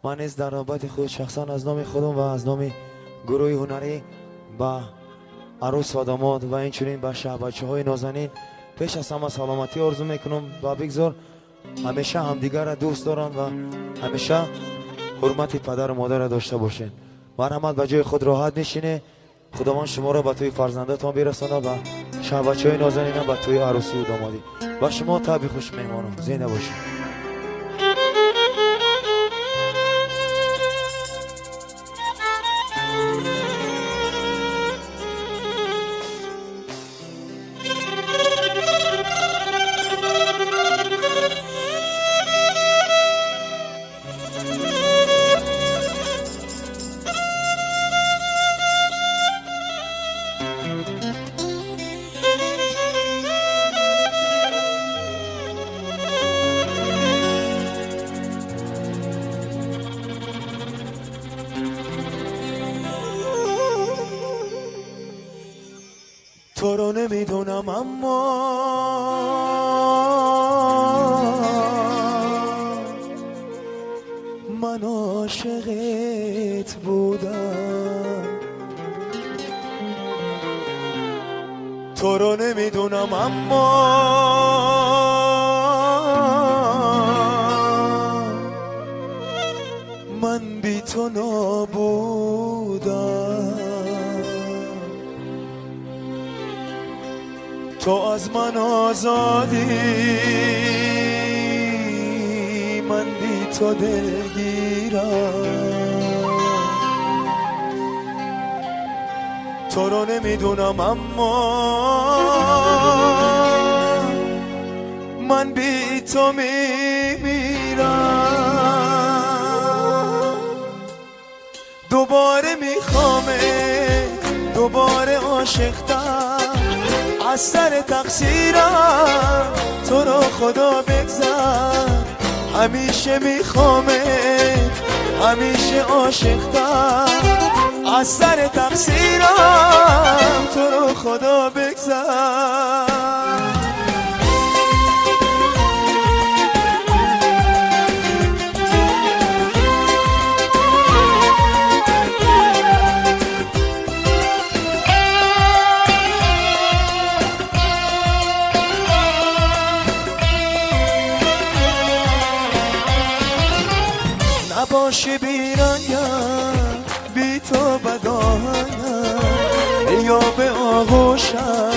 من نیز در نوبت خود شخصا از نام خودم و از نام گروه هنری با عروس و داماد و اینچنین به بچه های نازنین پیش از همه سلامتی آرزو میکنم و بگذار همیشه همدیگر را دوست دارن و همیشه حرمت پدر و مادر را داشته باشین. مرحمت به جای خود راحت نشینه. خداوند شما را به توی فرزندتان برسانه و بچه های نازنین به توی عروسی و دامادی و شما تابی خوش مهمانان زنده باشین. تو رو نمیدونم اما من عاشقت بودم. تو رو نمیدونم اما من بی تو نابودم. تو از من آزادی من بی تو دلگیرم. تو رو نمیدونم اما من بی تو میمیرم. دوباره میخوامه دوباره عاشقتم از سر تقصیرم. تو رو خدا بگذر همیشه میخوامت همیشه عاشقتم از سر تقصیرم. تو رو خدا بگذر. نباشه بیرایم بی تو بدایم یا به آغوشم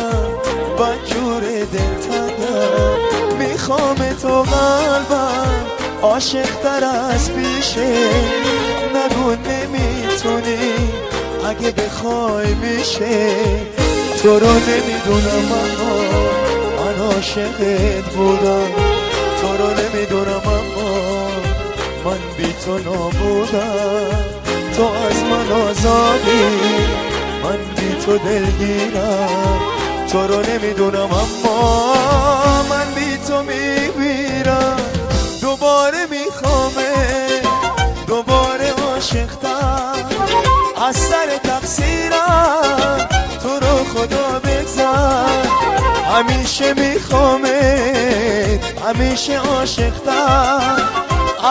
بدجور دلتنم. میخوام تو قلبم عاشق تر از پیشه. نگو نمیتونی اگه بخوای میشه. تو رو نمیدونم اما من عاشقت بودم. تو رو نمیدونم اما من بی تو نابودم. تو از من آزادی من بی تو دلگیرم. تو رو نمیدونم اما من بی تو میمیرم. دوباره میخوامه دوباره عاشقتم از سر تقصیرم. تو رو خدا بگذر همیشه میخوامه همیشه عاشقتم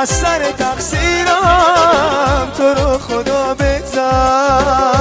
از سر تقصیرم. تو رو خدا بگذر.